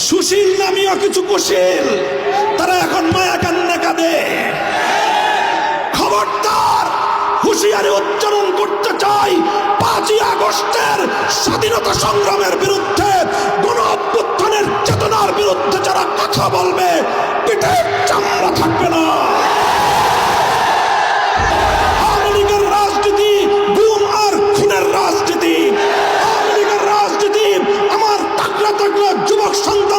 সুশীল নামীয় কিছু কুশীল তারা এখন মায়া কান্না কাঁদে। খবরদার, হুঁশিয়ারি উচ্চারণ করতে চাই, 5ই আগস্টের স্বাধীনতা সংগ্রামের বিরুদ্ধে, গণ অভ্যুত্থানের চেতনার বিরুদ্ধে যারা কথা বলবে, পিঠের চামড়া থাকবে না। আওয়ামী লীগের রাজনীতি গুম আর খুনের রাজনীতি। আওয়ামী লীগের রাজনীতি আমার তাগড়া তাগড়া যুবক সন্তান